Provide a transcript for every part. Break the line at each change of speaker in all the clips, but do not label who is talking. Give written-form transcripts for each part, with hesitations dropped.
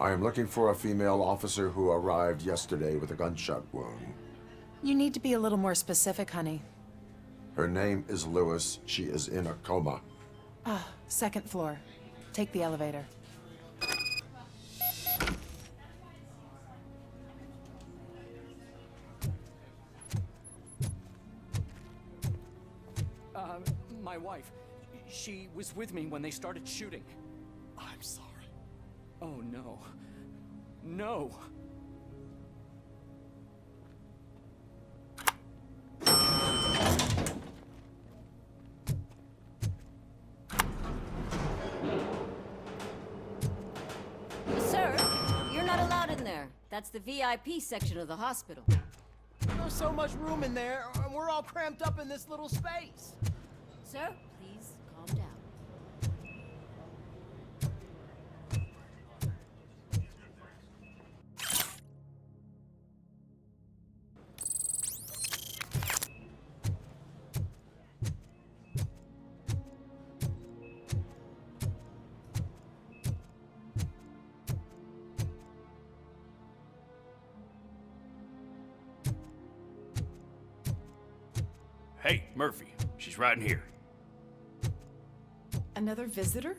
I am looking for a female officer who arrived yesterday with a gunshot wound.
You need to be a little more specific, honey.
Her name is Lewis. She is in a coma.
Ah, second floor. Take the elevator.
My wife. She was with me when they started shooting.
I'm sorry.
Oh, no. No!
Sir, you're not allowed in there. That's the VIP section of the hospital.
There's so much room in there, and we're all cramped up in this little space.
Sir, please calm down.
Hey, Murphy. She's right in here.
Another visitor?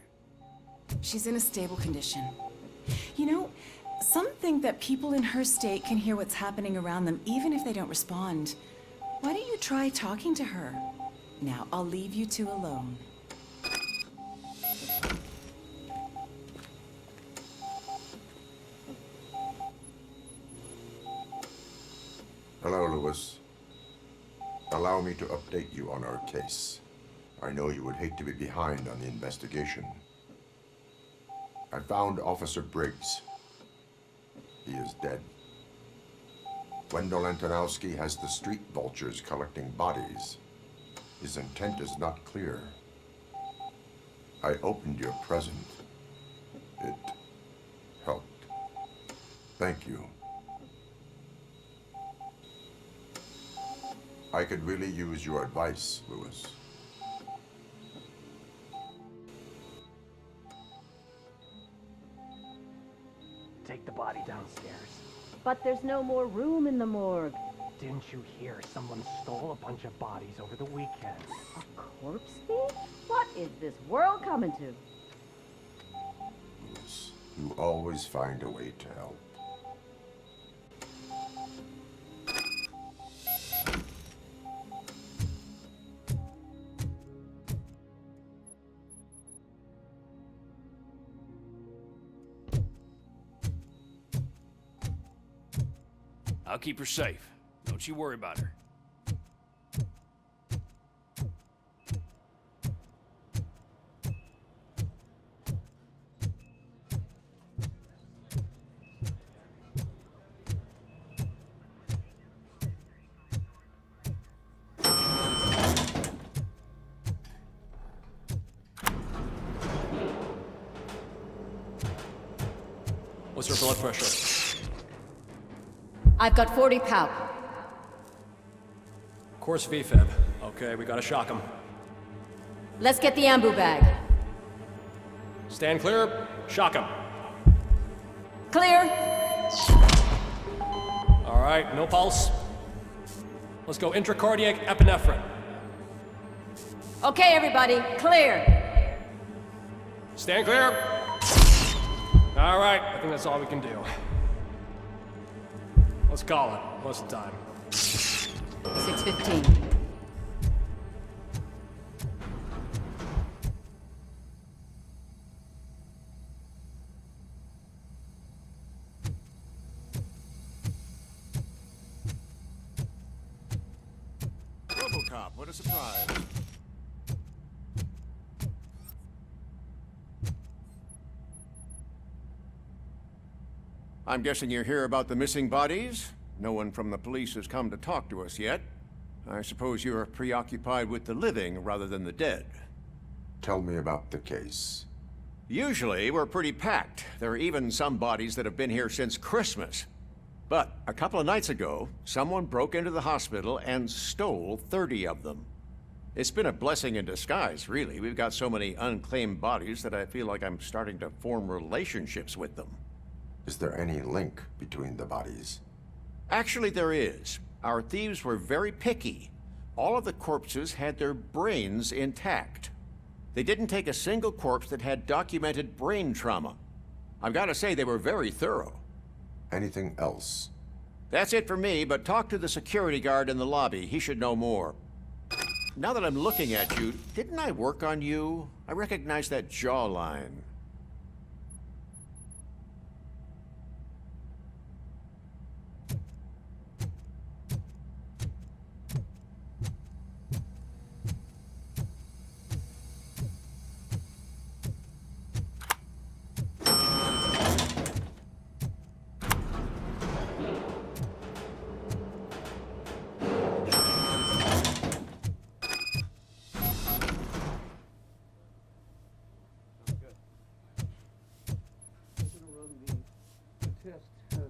She's in a stable condition. You know, some think that people in her state can hear what's happening around them even if they don't respond. Why don't you try talking to her? Now, I'll leave you two alone.
Hello, Lewis. Allow me to update you on our case. I know you would hate to be behind on the investigation. I found Officer Briggs. He is dead. Wendell Antonowski has the street vultures collecting bodies. His intent is not clear. I opened your present. It helped. Thank you. I could really use your advice, Lewis.
Take the body downstairs.
But there's no more room in the morgue.
Didn't you hear someone stole a bunch of bodies over the weekend?
A corpse thief? What is this world coming to?
Lewis, you always find a way to help.
I'll keep her safe. Don't you worry about her.
What's her blood pressure?
I've got 40 pow.
Course VFib. Okay, we gotta shock him.
Let's get the ambu bag.
Stand clear, shock him.
Clear.
All right, no pulse. Let's go intracardiac epinephrine.
Okay, everybody, clear.
Stand clear. All right, I think that's all we can do. Let's call it. What's the time?
6:15.
Robocop, what a surprise. I'm guessing you're here about the missing bodies? No one from the police has come to talk to us yet. I suppose you're preoccupied with the living rather than the dead.
Tell me about the case.
Usually, we're pretty packed. There are even some bodies that have been here since Christmas. But a couple of nights ago, someone broke into the hospital and stole 30 of them. It's been a blessing in disguise, really. We've got so many unclaimed bodies that I feel like I'm starting to form relationships with them.
Is there any link between the bodies?
Actually, there is. Our thieves were very picky. All of the corpses had their brains intact. They didn't take a single corpse that had documented brain trauma. I've got to say, they were very thorough.
Anything else?
That's it for me, but talk to the security guard in the lobby. He should know more. Now that I'm looking at you, didn't I work on you? I recognize that jawline.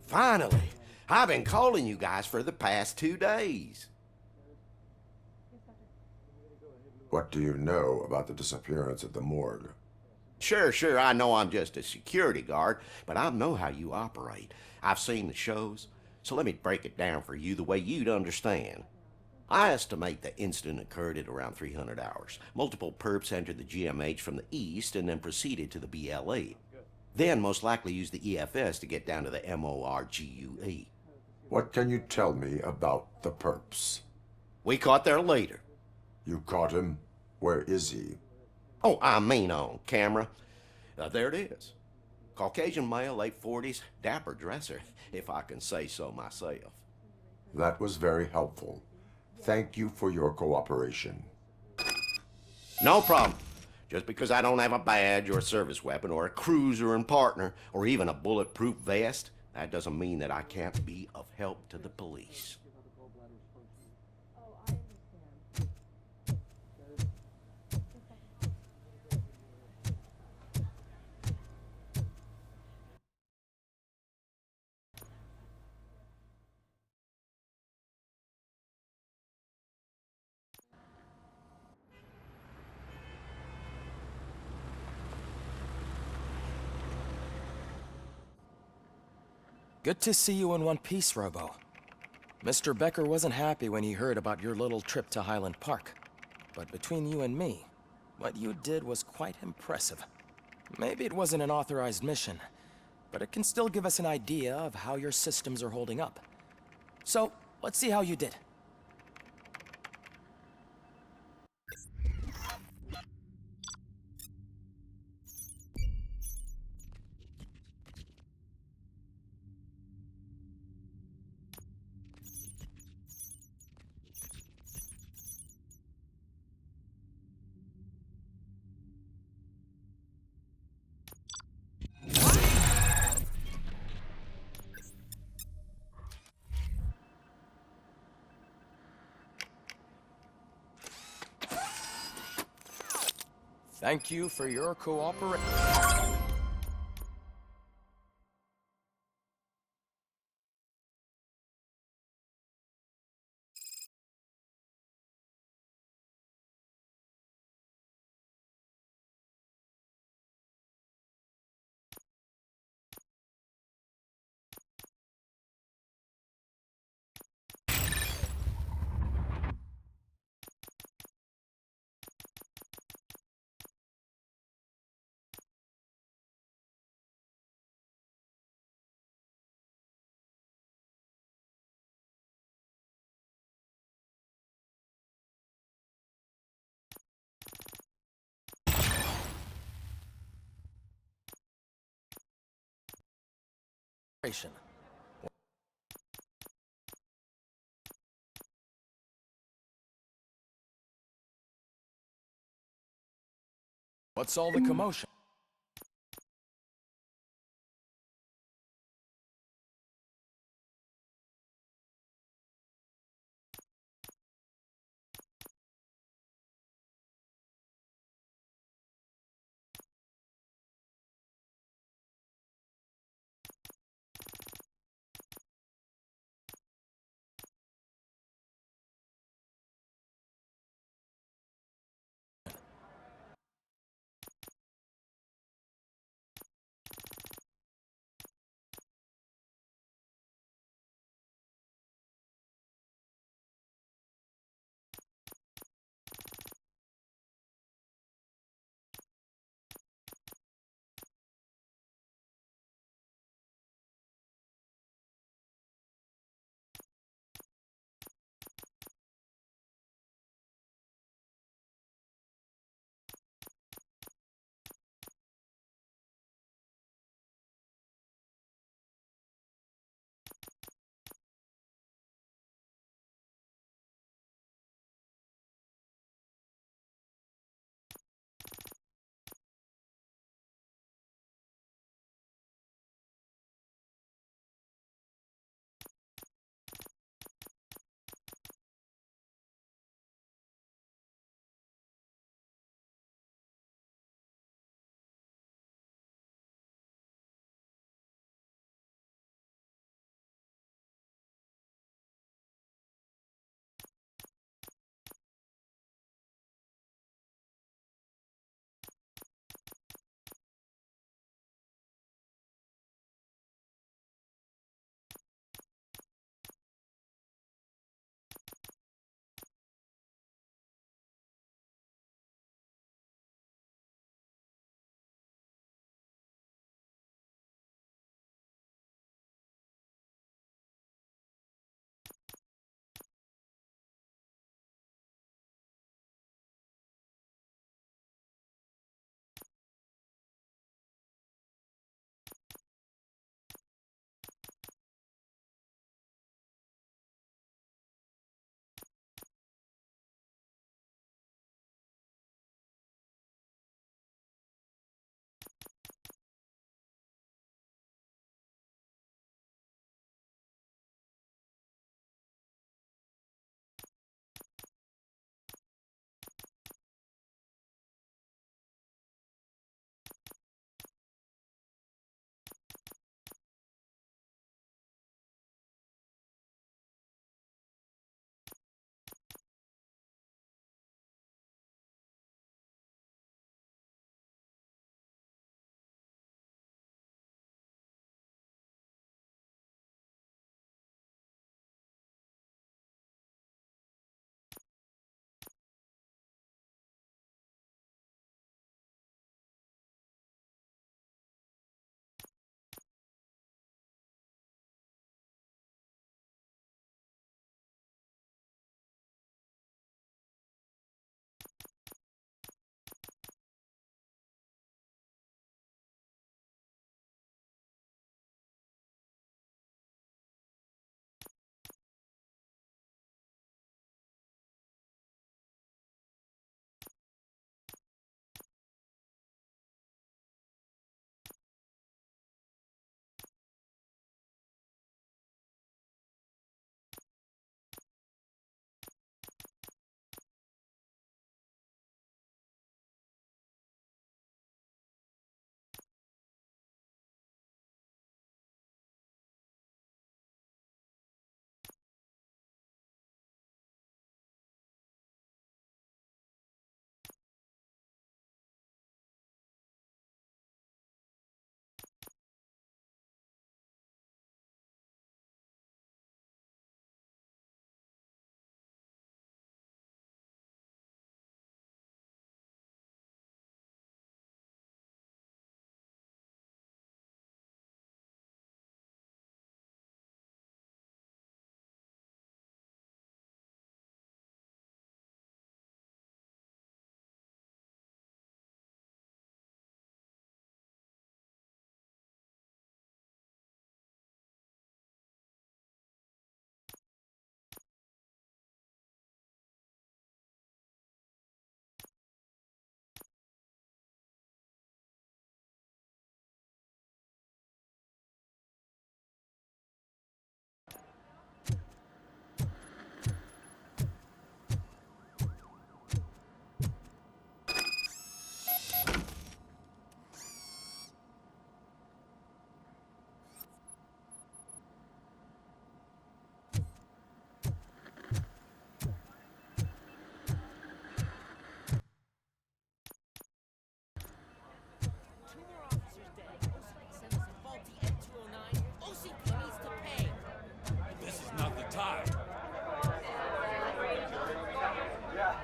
Finally! I've been calling you guys for the past 2 days.
What do you know about the disappearance at the morgue?
Sure, I know I'm just a security guard, but I know how you operate. I've seen the shows, so let me break it down for you the way you'd understand. I estimate the incident occurred at around 300 hours. Multiple perps entered the GMH from the east and then proceeded to the BLE. Then most likely used the EFS to get down to the MORGUE.
What can you tell me about the perps?
We caught their leader.
You caught him? Where is he?
Oh, I mean on camera. There it is. Caucasian male, late 40s, dapper dresser, if I can say so myself.
That was very helpful. Thank you for your cooperation.
No problem. Just because I don't have a badge or a service weapon or a cruiser and partner or even a bulletproof vest, that doesn't mean that I can't be of help to the police.
Good to see you in one piece, Robo. Mr. Becker wasn't happy when he heard about your little trip to Highland Park. But between you and me, what you did was quite impressive. Maybe it wasn't an authorized mission, but it can still give us an idea of how your systems are holding up. So, let's see how you did. Thank you for your cooperation. What's all the commotion?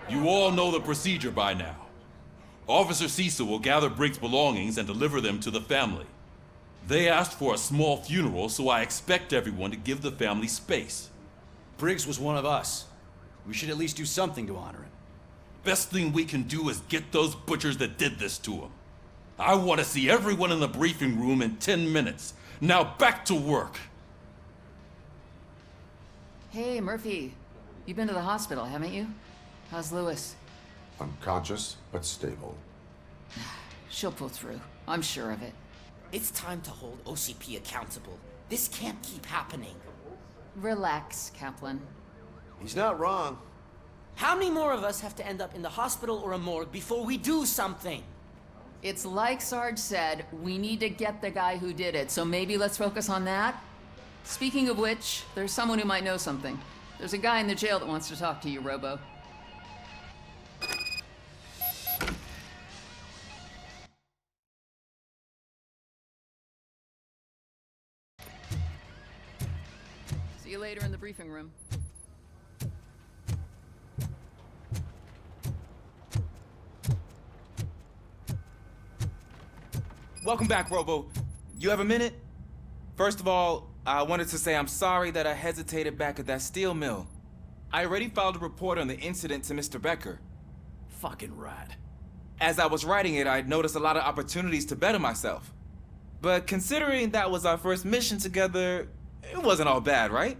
You all know the procedure by now. Officer Cecil will gather Briggs' belongings and deliver them to the family. They asked for a small funeral, so I expect everyone to give the family space.
Briggs was one of us. We should at least do something to honor him.
Best thing we can do is get those butchers that did this to him. I want to see everyone in the briefing room in 10 minutes. Now back to work.
Hey, Murphy. You've been to the hospital, haven't you? How's Lewis?
Unconscious, but stable.
She'll pull through. I'm sure of it.
It's time to hold OCP accountable. This can't keep happening.
Relax, Kaplan.
He's not wrong.
How many more of us have to end up in the hospital or a morgue before we do something?
It's like Sarge said, we need to get the guy who did it, so maybe let's focus on that? Speaking of which, there's someone who might know something. There's a guy in the jail that wants to talk to you, Robo. See you later in the briefing room.
Welcome back, Robo. You have a minute? First of all, I wanted to say I'm sorry that I hesitated back at that steel mill. I already filed a report on the incident to Mr. Becker.
Fucking rad.
As I was writing it, I'd noticed a lot of opportunities to better myself. But considering that was our first mission together, it wasn't all bad, right?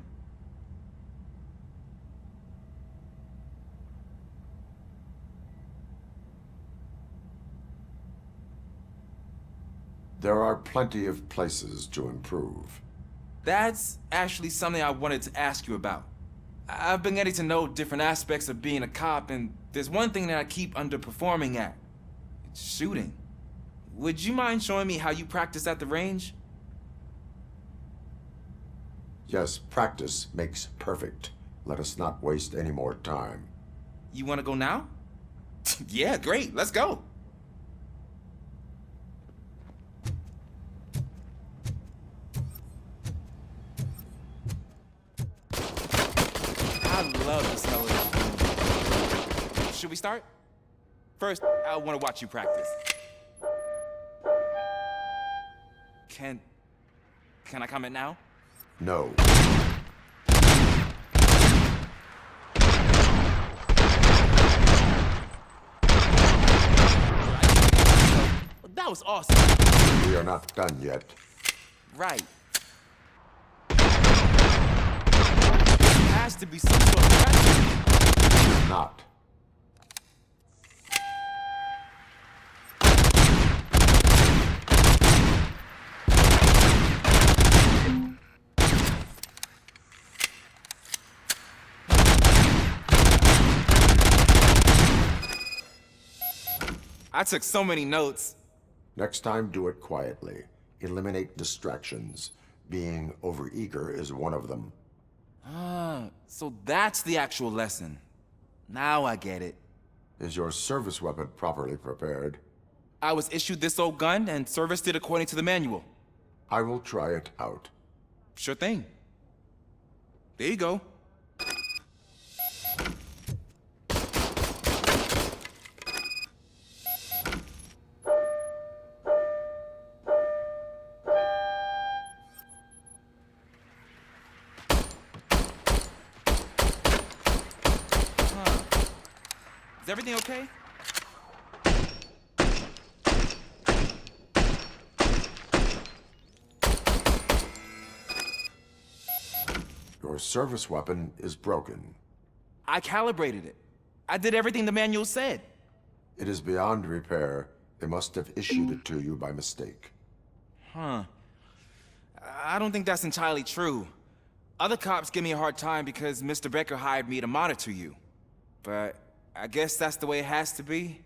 There are plenty of places to improve.
That's actually something I wanted to ask you about. I've been getting to know different aspects of being a cop, and there's one thing that I keep underperforming at. It's shooting. Would you mind showing me how you practice at the range?
Yes, practice makes perfect. Let us not waste any more time.
You want to go now? Yeah, great. Let's go. I love the smell of this. Should we start? First, I want to watch you practice. Can I comment now?
No.
That was awesome.
We are not done yet.
Right. There has to be some sort of practice.
Not.
I took so many notes.
Next time, do it quietly. Eliminate distractions. Being overeager is one of them.
Ah, so that's the actual lesson. Now I get it.
Is your service weapon properly prepared?
I was issued this old gun and serviced it according to the manual.
I will try it out.
Sure thing. There you go. Is everything okay?
Your service weapon is broken.
I calibrated it. I did everything the manual said.
It is beyond repair. They must have issued it to you by mistake.
Huh. I don't think that's entirely true. Other cops give me a hard time because Mr. Becker hired me to monitor you. But I guess that's the way it has to be.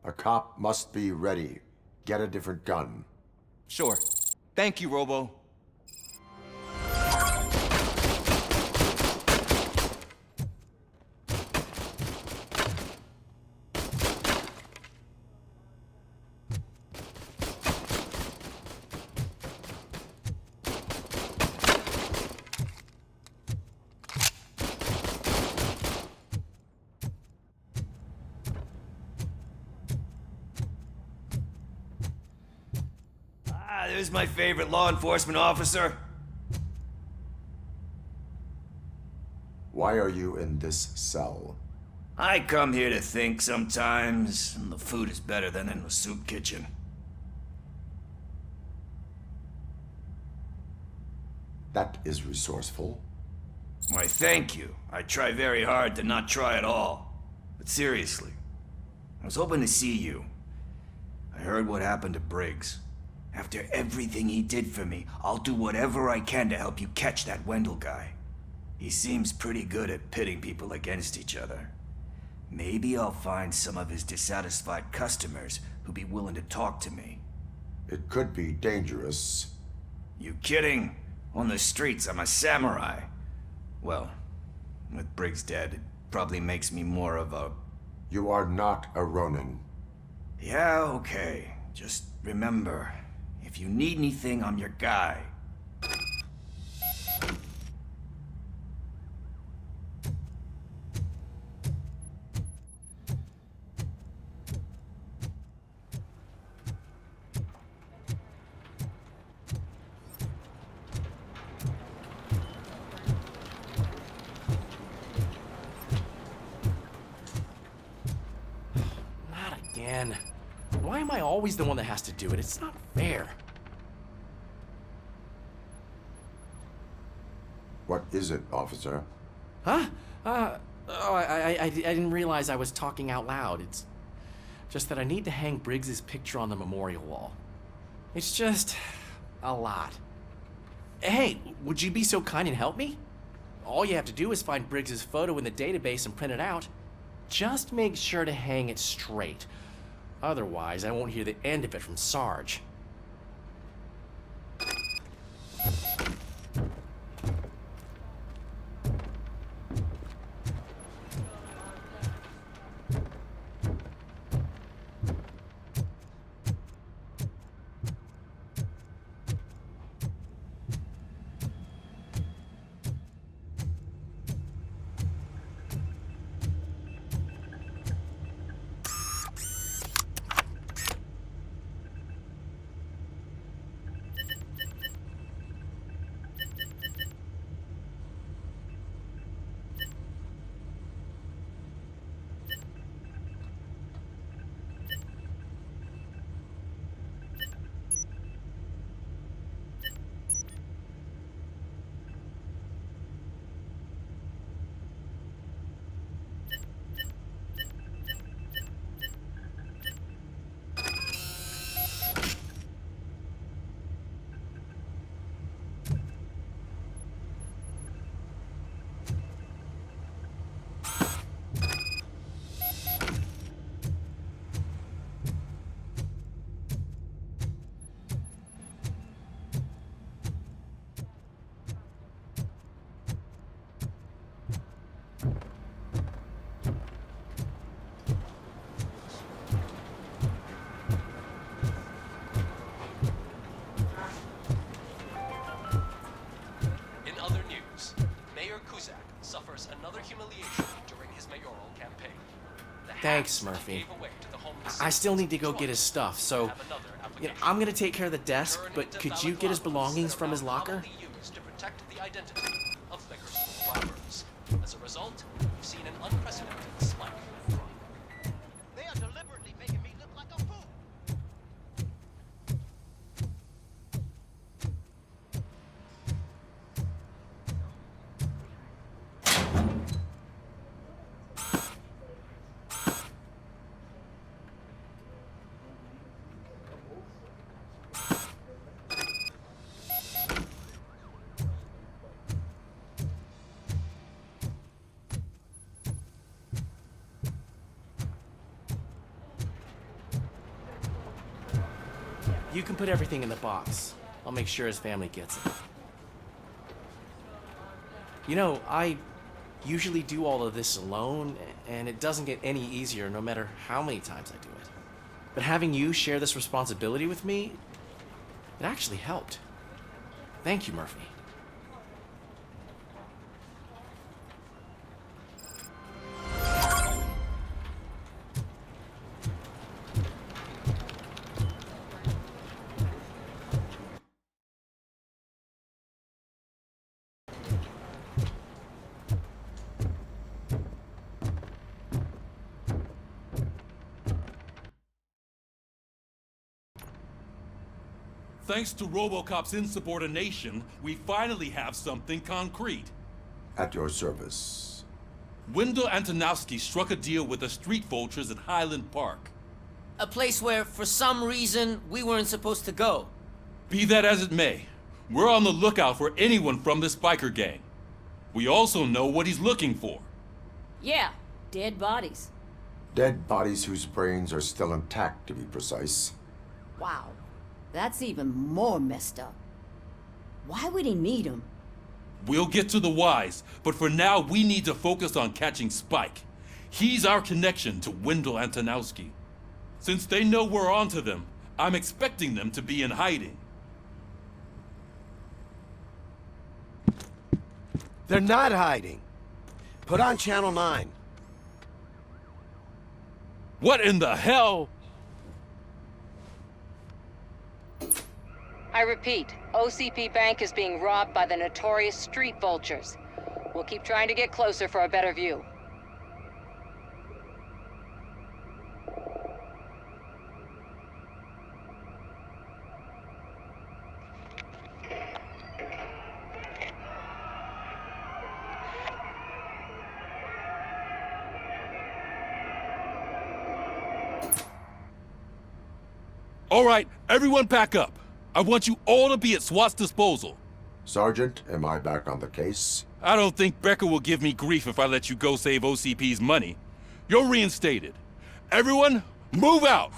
A cop must be ready. Get a different gun.
Sure. Thank you, Robo.
There's my favorite law enforcement officer.
Why are you in this cell?
I come here to think sometimes, and the food is better than in the soup kitchen.
That is resourceful.
Why, thank you. I try very hard to not try at all. But seriously, I was hoping to see you. I heard what happened to Briggs. After everything he did for me, I'll do whatever I can to help you catch that Wendell guy. He seems pretty good at pitting people against each other. Maybe I'll find some of his dissatisfied customers who'd be willing to talk to me.
It could be dangerous.
You kidding? On the streets, I'm a samurai. Well, with Briggs dead, it probably makes me more of a...
You are not a Ronin.
Yeah, okay. Just remember, if you need anything, I'm your guy.
Not again. Why am I always the one that has to do it? It's not fair.
What is it, officer?
Huh? I didn't realize I was talking out loud. It's just that I need to hang Briggs's picture on the memorial wall. It's just a lot. Hey, would you be so kind and help me? All you have to do is find Briggs's photo in the database and print it out. Just make sure to hang it straight. Otherwise, I won't hear the end of it from Sarge. Thanks, Murphy. I still need to go get his stuff, so I'm gonna take care of the desk, but could you get his belongings from his locker?
To protect the identity of liquor store robbers. As a result, we've seen an unprecedented spike in crime.
They are deliberately making me look like a fool.
You can put everything in the box. I'll make sure his family gets it. You know, I usually do all of this alone, and it doesn't get any easier no matter how many times I do it. But having you share this responsibility with me, it actually helped. Thank you, Murphy.
Thanks to Robocop's insubordination, we finally have something concrete.
At your service.
Wendell Antonowski struck a deal with the street vultures at Highland Park.
A place where, for some reason, we weren't supposed to go.
Be that as it may, we're on the lookout for anyone from this biker gang. We also know what he's looking for.
Yeah, dead bodies.
Dead bodies whose brains are still intact, to be precise.
Wow, that's even more messed up. Why would he need them?
We'll get to the whys, but for now we need to focus on catching Spike. He's our connection to Wendell Antonowski. Since they know we're onto them, I'm expecting them to be in hiding.
They're not hiding. Put on Channel 9.
What in the hell?
I repeat, OCP Bank is being robbed by the notorious street vultures. We'll keep trying to get closer for a better view.
All right, everyone pack up. I want you all to be at SWAT's disposal.
Sergeant, am I back on the case?
I don't think Becker will give me grief if I let you go save OCP's money. You're reinstated. Everyone, move out!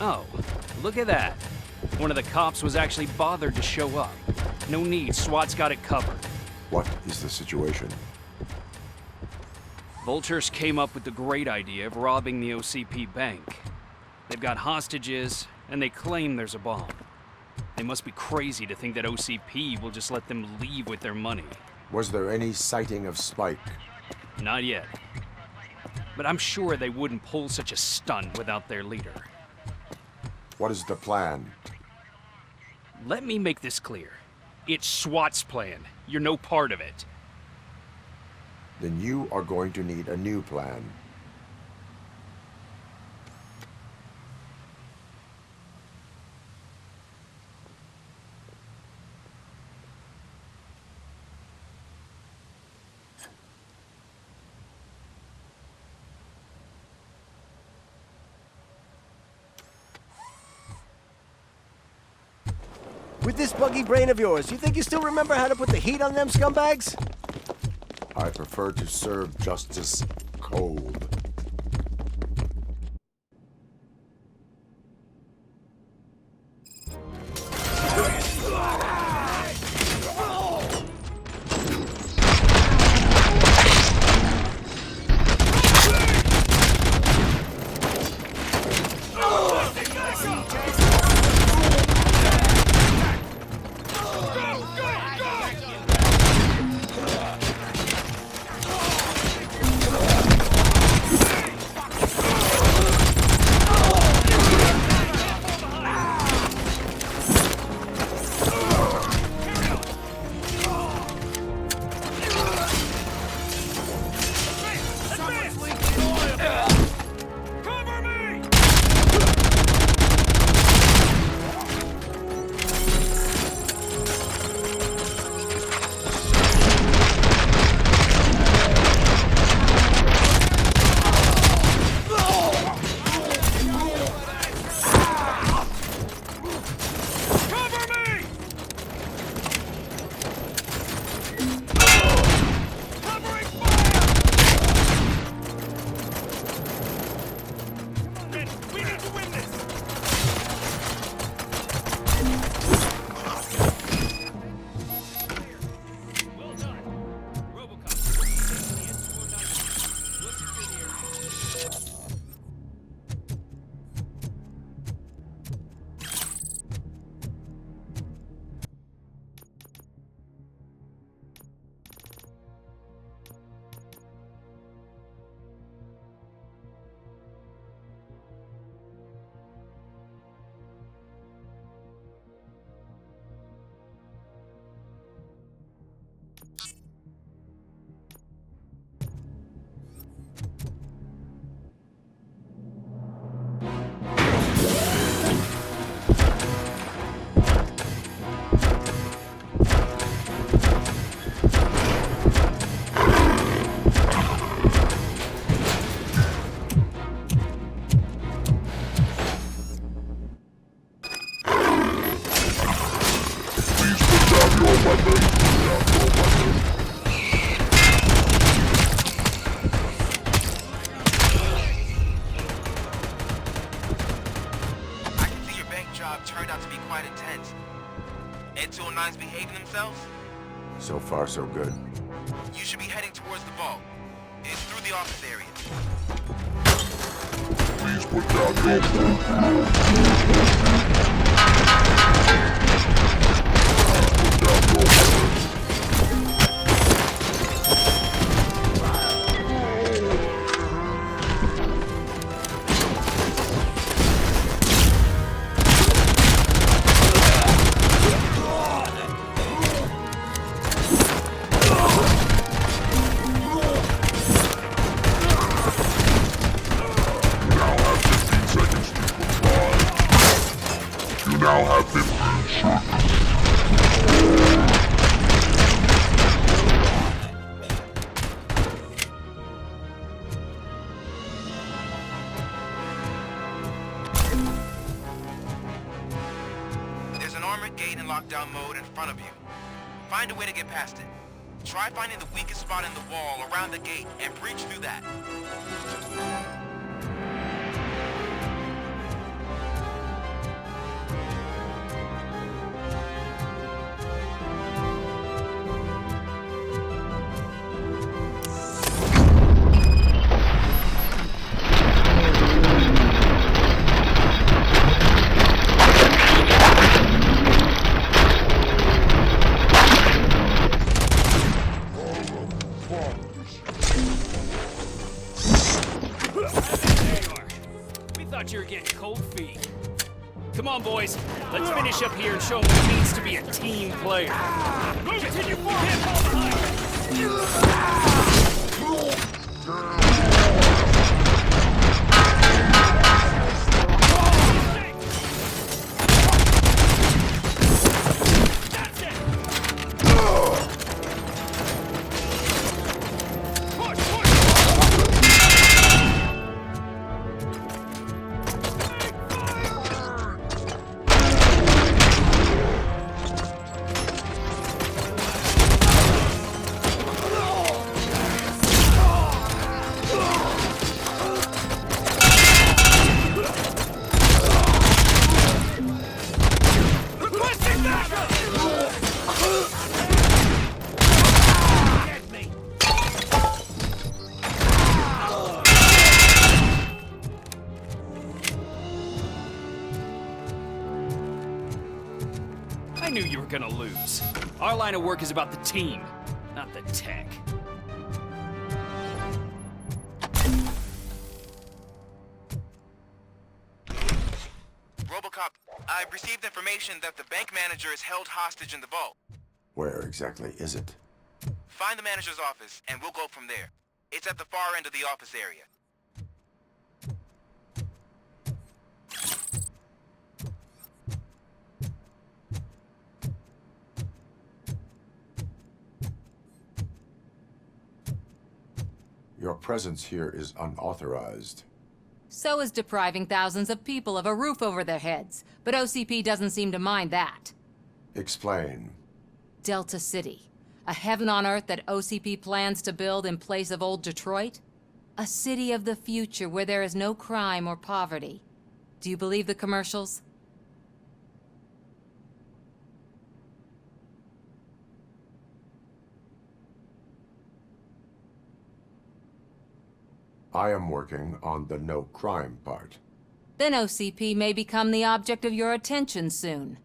Oh, look at that. One of the cops was actually bothered to show up. No need, SWAT's got it covered.
What is the situation?
Vultures came up with the great idea of robbing the OCP bank. They've got hostages, and they claim there's a bomb. They must be crazy to think that OCP will just let them leave with their money.
Was there any sighting of Spike?
Not yet. But I'm sure they wouldn't pull such a stunt without their leader.
What is the plan?
Let me make this clear. It's SWAT's plan. You're no part of it.
Then you are going to need a new plan.
With this buggy brain of yours, you think you still remember how to put the heat on them scumbags?
I prefer to serve justice cold.
out to be quite intense. Ed 209's behaving themselves?
So far, so good.
You should be heading towards the vault. It's through the office area.
Please put down your now have 15 seconds.
There's an armored gate in lockdown mode in front of you. Find a way to get past it. Try finding the weakest spot in the wall around the gate and breach through that.
You were getting cold feet. Come on, boys. Let's finish up here and show them what it means to be a team player. Move it to your forehead, fall behind. I knew you were gonna lose. Our line of work is about the team, not the tech.
Robocop, I've received information that the bank manager is held hostage in the vault.
Where exactly is it?
Find the manager's office, and we'll go from there. It's at the far end of the office area.
Your presence here is unauthorized.
So is depriving thousands of people of a roof over their heads. But OCP doesn't seem to mind that.
Explain.
Delta City. A heaven on earth that OCP plans to build in place of old Detroit? A city of the future where there is no crime or poverty. Do you believe the commercials?
I am working on the no crime part.
Then OCP may become the object of your attention soon.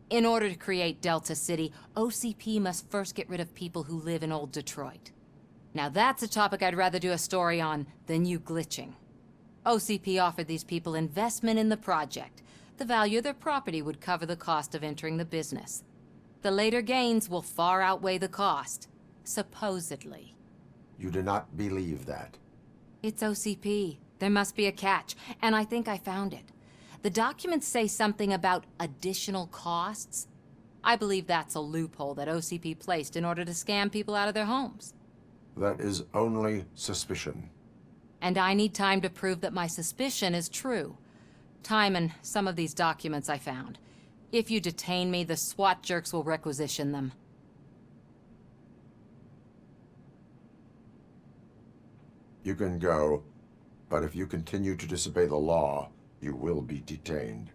In order to create Delta City, OCP must first get rid of people who live in old Detroit. Now that's a topic I'd rather do a story on than you glitching. OCP offered these people investment in the project. The value of their property would cover the cost of entering the business. The later gains will far outweigh the cost, supposedly.
You do not believe that?
It's OCP. There must be a catch, and I think I found it. The documents say something about additional costs. I believe that's a loophole that OCP placed in order to scam people out of their homes.
That is only suspicion.
And I need time to prove that my suspicion is true. Time and some of these documents I found. If you detain me, the SWAT jerks will requisition them.
You can go, but if you continue to disobey the law, you will be detained.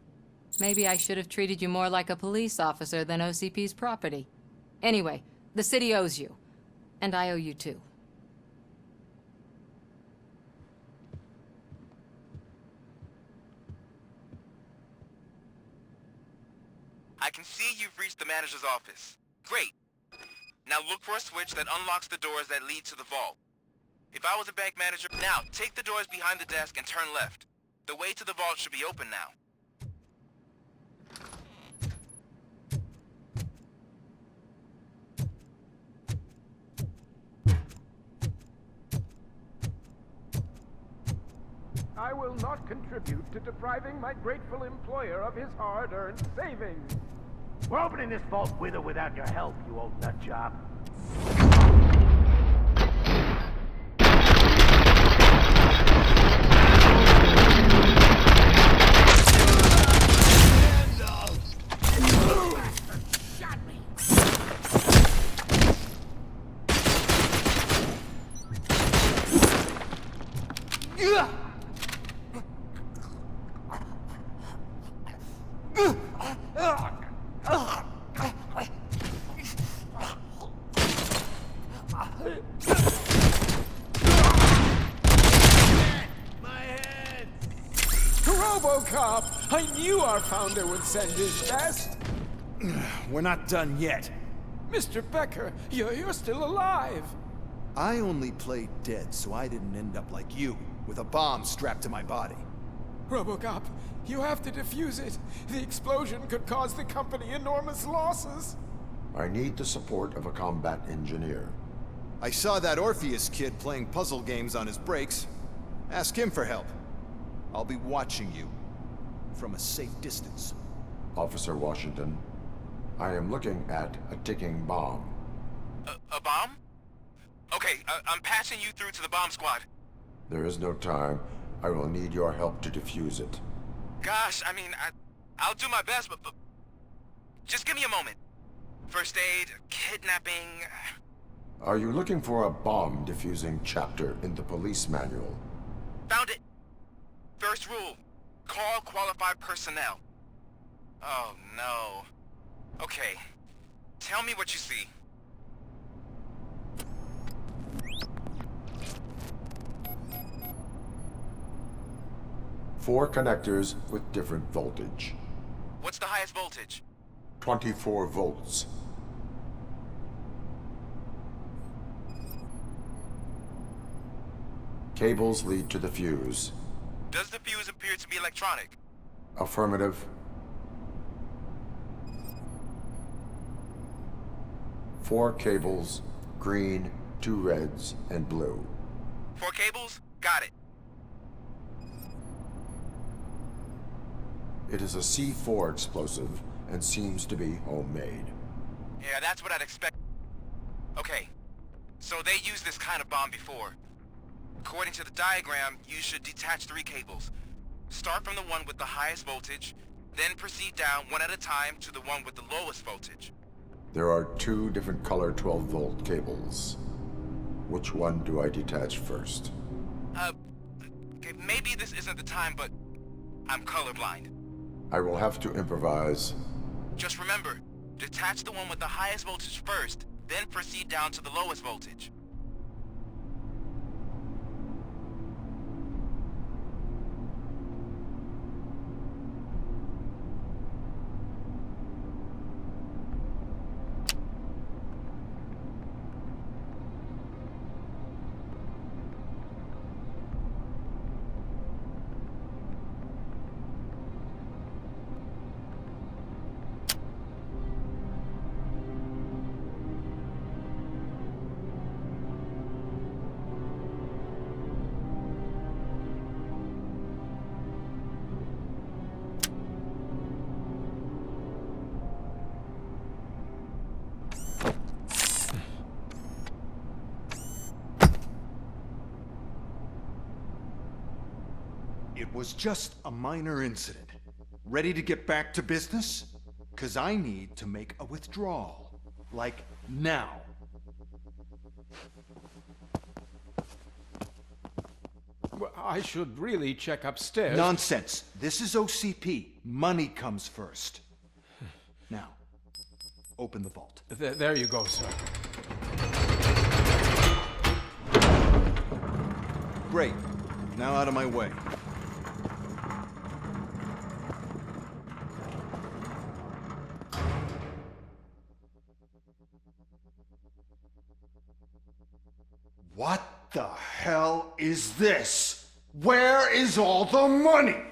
Maybe I should have treated you more like a police officer than OCP's property. Anyway, the city owes you. And I owe you too.
I can see you've reached the manager's office. Great. Now look for a switch that unlocks the doors that lead to the vault. If I was a bank manager, now take the doors behind the desk and turn left. The way to the vault should be open now.
I will not contribute to depriving my grateful employer of his hard-earned savings.
We're opening this vault with or without your help, you old nut job.
Robocop! I knew our founder would send his best!
We're not done yet.
Mr. Becker, you're still alive!
I only played dead so I didn't end up like you, with a bomb strapped to my body.
Robocop, you have to defuse it. The explosion could cause the company enormous losses.
I need the support of a combat engineer.
I saw that Orpheus kid playing puzzle games on his breaks. Ask him for help. I'll be watching you from a safe distance.
Officer Washington, I am looking at a ticking bomb.
A bomb? Okay, I'm passing you through to the bomb squad.
There is no time. I will need your help to defuse it.
Gosh, I mean, I'll do my best, but just give me a moment. First aid, kidnapping...
Are you looking for a bomb defusing chapter in the police manual?
Found it. First rule, call qualified personnel. Oh, no. Okay, tell me what you see.
Four connectors with different voltage.
What's the highest voltage?
24 volts. Cables lead to the fuse.
Does the fuse appear to be electronic?
Affirmative. 4 cables, green, 2 reds, and blue.
4 cables? Got it.
It is a C4 explosive and seems to be homemade.
Yeah, that's what I'd expect. Okay, so they used this kind of bomb before. According to the diagram, you should detach 3 cables. Start from the one with the highest voltage, then proceed down one at a time to the one with the lowest voltage.
There are 2 different color 12-volt cables. Which one do I detach first?
Okay, maybe this isn't the time, but I'm colorblind.
I will have to improvise.
Just remember, detach the one with the highest voltage first, then proceed down to the lowest voltage.
It was just a minor incident. Ready to get back to business? 'Cause I need to make a withdrawal. Like, now.
I should really check upstairs.
Nonsense. This is OCP. Money comes first. Now, open the vault.
There you go, sir.
Great. Now out of my way. What the hell is this? Where is all the money?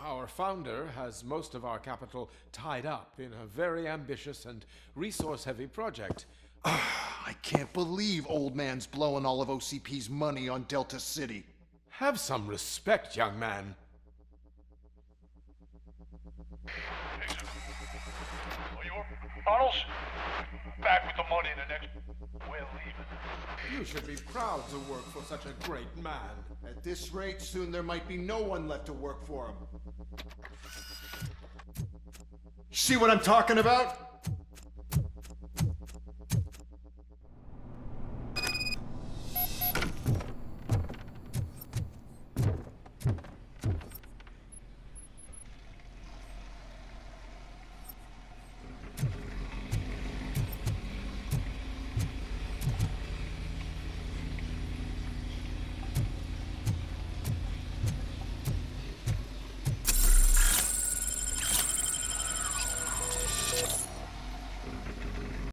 Our founder has most of our capital tied up in a very ambitious and resource-heavy project.
I can't believe old man's blowing all of OCP's money on Delta City.
Have some respect, young man.
Bottles? Back with the money in the next... We're leaving.
You should be proud to work for such a great man.
At this rate, soon there might be no one left to work for him. See what I'm talking about?